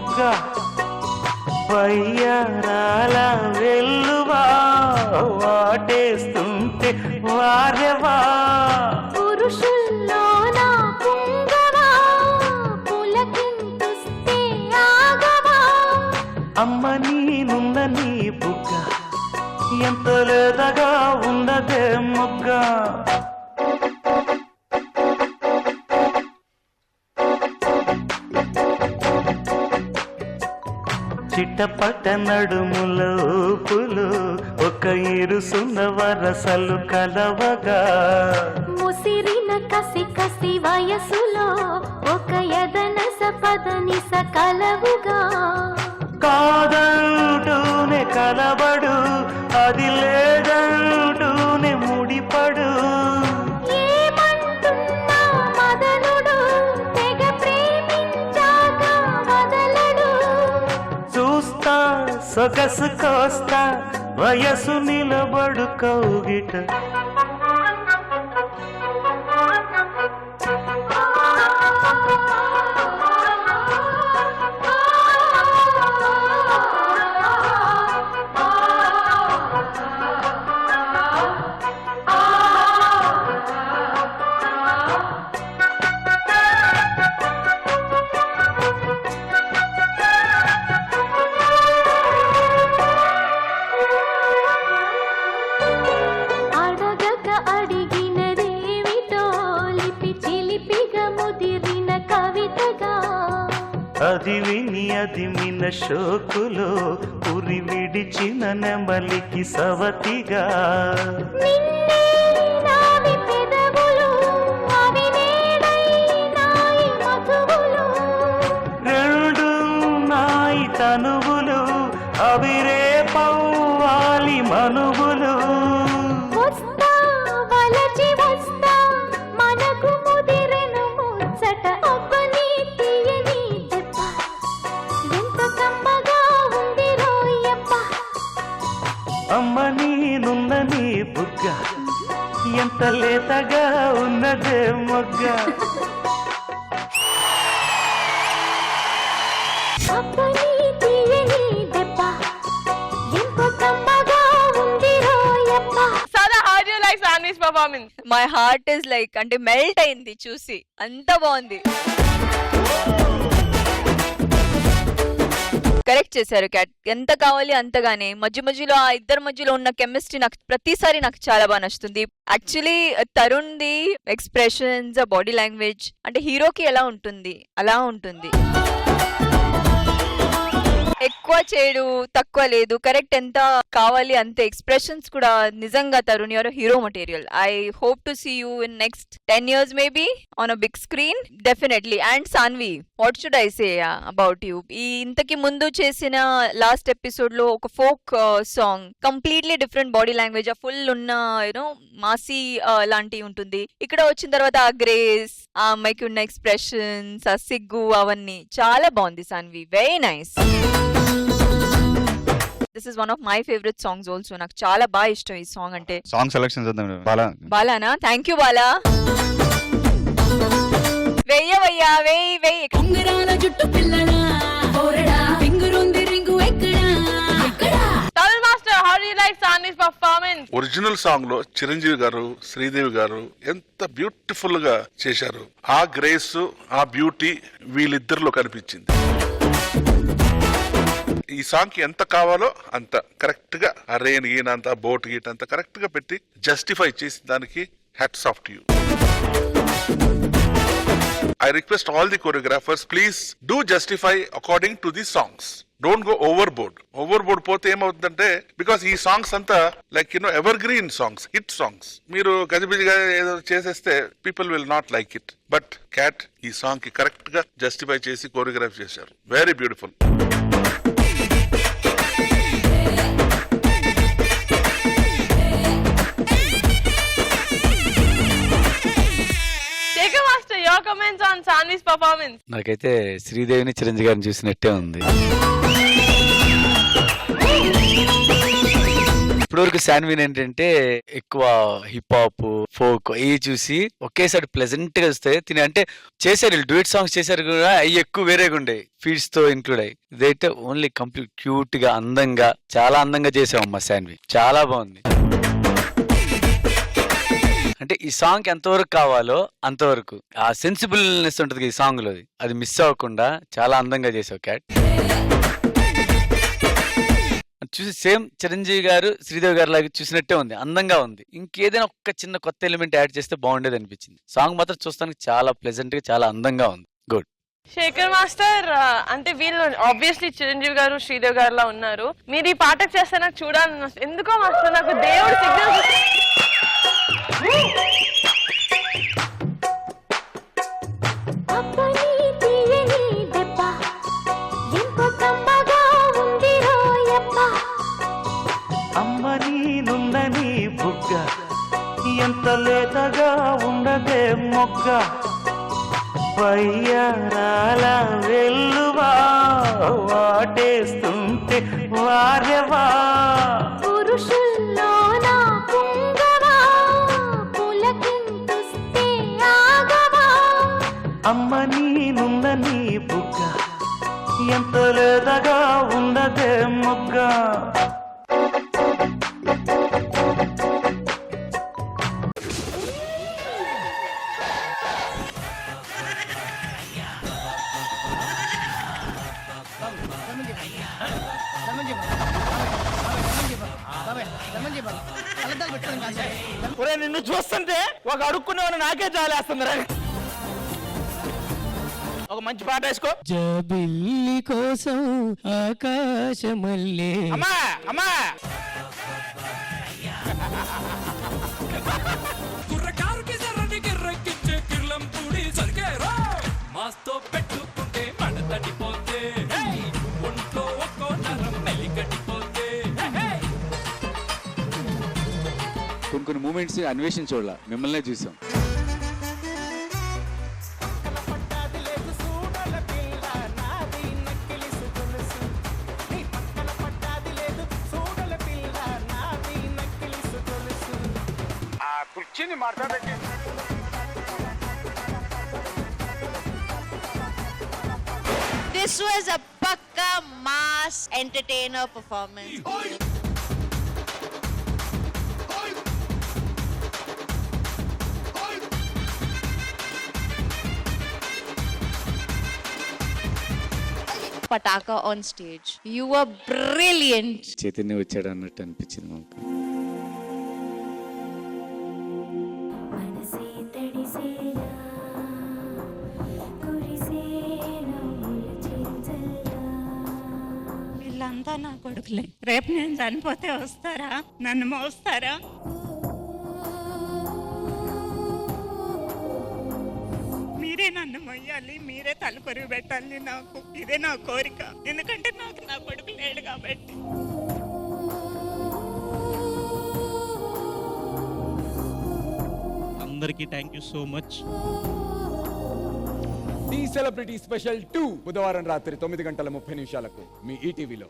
బుగ్గ వయ్యారాల వెల్లువా వాటేస్తుంటే వారెవా పురుషుల్లో నా పుంగవా పులకింతుస్తే ఆగవా అమ్మ నీనున్న నీ బుగ్గ ఎంత లేదగా ఉన్నదే మొగ్గ చిట్టపట్ట నడుముల ఊపులు ఒక ఇరుసున్న వరసలు కలవగా ముసిరిన కసి కసి వయసులో ఒక యదనస పదనిస కలవుగా కాదంటూనే కలబడు అది లేదంటూనే ముడిపడు ఏమంటున్నా మదనుడు తెగ ప్రేమించాక వదలడు చూస్తా సొగసు కోస్తా వయసు నిలబడు కౌగిట అడగక అడిగినదేమిటో లిపి చిలిపిగా ముదిరిన కవితగా అది విని అది మిన షోకులో ఉరి విడిచిన నెమలికి సవతిగా నిన్నే నావి పెదవులు అవి నేడై నాయి మధువులు రెండు నాయి తనువులు అవి రేపవ్వాలి మనువులు వస్తా వలచి వస్తా మనకు ముదిరెను ముచ్చట అబ్బని తీయని దెబ్బ ఎంత కమ్మగా ఉంది రోయప్ప అమ్మ నీనున్న నీ బుగ్గ ఎంత లేతగా ఉన్నదే మొగ్గ అబ్బని తీయని దెబ్బ ఎంత కమ్మగా ఉంది Royappa Sada, how do you like Sanvi's performance? My heart is like అంటే మెల్ట్ అయింది చూసి, అంత బాగుంది. కరెక్ట్ చేశారు క్యాట్, ఎంత కావాలి అంతగానే. మధ్య మధ్యలో ఆ ఇద్దరు మధ్యలో ఉన్న కెమిస్ట్రీ నాకు ప్రతిసారి నాకు చాలా బాగా నచ్చుతుంది. Actually Tarun the expressions, body language అంటే హీరోకి ఎలా ఉంటుంది అలా ఉంటుంది. ఎక్కువ చేయడు, తక్కువ లేదు, కరెక్ట్ ఎంత కావాలి అంతే. ఎక్స్ప్రెషన్స్ కూడా నిజంగా Tarun your hero material. I hope to see you in next 10 years maybe on a big screen definitely. And Saanvi, what should I say about you? ఈ ఇంతకి ముందు చేసిన లాస్ట్ ఎపిసోడ్ లో ఒక folk song, completely different body language, ఆ full ఉన్న you know massy లాంటివి ఉంటుంది. ఇక్కడ వచ్చిన తర్వాత ఆ గ్రేస్, ఆ అమ్మాయికి ఉన్న ఎక్స్ప్రెషన్స్, ఆ సిగ్గు, అవన్నీ చాలా బాగుంది Saanvi. Very nice. This is one of my favourite songs also. నాకు చాలా బాగా ఇష్టం ఈ సాంగ్ అంటే. సాంగ్ సెలెక్షన్ చేద్దాం. బాలానా? Thank you Bala. వెయ్యవయ్యా, వెయ్యి. ఉంగరాల జుట్టు పిల్లడా ఓరడా రింగురుంది రింగు ఎక్కడా Tamil Master, how do you like Sanvi's performance? Original song లో చిరంజీవి గారు, శ్రీదేవి గారు ఎంత బ్యూటిఫుల్ గా చేశారు. ఆ గ్రేస్, ఆ బ్యూటీ వీళ్ళిద్దరిలో కనిపించింది. ఈ సాంగ్ కి ఎంత కావాలో అంత కరెక్ట్ గా ఆ రేన్ గీన అంత బోట్ గీట అంత కరెక్ట్ గా పెట్టి జస్టిఫై చేసి దానికి hats off to you. I request all the choreographers, please do justify according to the songs. Don't go overboard. Overboard పోతే ఏమవుతుందంటే, బికాస్ ఈ సాంగ్స్ అంతా like ever green songs, hit songs. మీరు గజిబిజిగా ఏదో చేసేస్తే people will not like it. But cat ఈ song కి కరెక్ట్ గా జస్టిఫై చేసి కోరియోగ్రాఫ్ చేశారు. Very beautiful. Master, your comments on Sanvi's performance? నాకైతే శ్రీదేవిని చిరంజీవి గారిని చూసినట్టే ఉంది. ఇప్పటివరకు శాన్విన్ ఏంటంటే ఎక్కువ హిప్ హాప్ ఫోక్ ఇవి చూసి ఒకేసారి ప్లెజెంట్ గా వస్తాయి తిని అంటే చేశారు డ్యూయట్ సాంగ్స్ చేశారు కూడా అవి ఎక్కువ వేరేగా ఉండే ఫీడ్స్ తో ఇంక్లూడ్ అయ్యి ఇదైతే ఓన్లీ కంప్లీట్ క్యూట్ గా అందంగా చాలా అందంగా చేసామమ్మా శాన్వి చాలా బాగుంది అంటే ఈ సాంగ్ ఎంతవరకు కావాలో అంతవరకు ఆ సెన్సిబుల్నెస్ ఉంటుంది ఈ సాంగ్ లో అది మిస్ అవ్వకుండా చాలా అందంగా చేసావు క్యాట్ చూసి సేమ్ చిరంజీవి గారు శ్రీదేవి గారు లాగా చూసినట్టే ఉంది అందంగా ఉంది ఇంకేదైనా ఒక్క చిన్న కొత్త ఎలిమెంట్ యాడ్ చేస్తే బాగుండేది అనిపించింది సాంగ్ మాత్రం చూస్తానికి చాలా ప్లెజెంట్ గా చాలా అందంగా ఉంది గుడ్ శేఖర్ మాస్టర్ అంటే వీళ్ళు ఆబ్వియస్లీ చిరంజీవి గారు శ్రీదేవి గారు లా ఉన్నారు మీరు ఈ పాట చేస్తే నాకు చూడాలని వస్తుంది. ఎందుకో మాస్టర్ నాకు దేవుడు సిగ్నల్ అప్పని తీయని దెబ్బ ఎంతో కమ్మగా ఉంది రోయప్ప అమ్మ నీనున్నని బుగ్గ ఎంత లేతగా ఉన్నదే మొగ్గ వయ్యారాల వెల్లువా వాటేస్తుంటే వారెవా పురుషుల్లోన పుంగవా పులకింతుస్తే ఆగవా అమ్మ నీనున్నని బుగ్గ ఎంత లేతగా ఉన్నదే మొగ్గ నిన్ను చూస్తుంటే ఒక అడుక్కునేవాడు నాకే జాలేస్తుంది ఒక మంచి పాట వేసుకో జబిల్లి కోసం ఆకాశమల్లే అమ్మా అమ్మా కుర్రకారుకి జర్రని గిర్రెక్కించే కిర్లం పూడి సరిగేరా మాస్తో పెట్టుకుంటే మడతడిపోతే ఒంట్లో ఒక్కో నరం మెలికటిపోతే కొన్ని మూమెంట్స్ అన్వేషణ చూడాల మిమ్మల్నే చూసాం కుర్చీని మాట్లాడేది This was a pakka mass entertainer performance. Pataka on stage. You were brilliant. Chaitanya వచ్చాడు అన్నట్టు అనిపించింది మాకు మనసే తడిసేలా కురిసేలా చిరుజల్లా వీళ్ళంతా నా కొడుకులే రేపు నేను చనిపోతే వస్తారా నన్ను మోస్తారా మీరే నన్ను మొయ్యాలి మీరే తలకొరివి పెట్టాలి నాకు ఇదే నా కోరిక ఎందుకంటే నాకు నా కొడుకు లేడు కాబట్టి అందరికీ thank you so much the celebrity special 2 బుధవారం రాత్రి 9:30 మీ ఈటీవీలో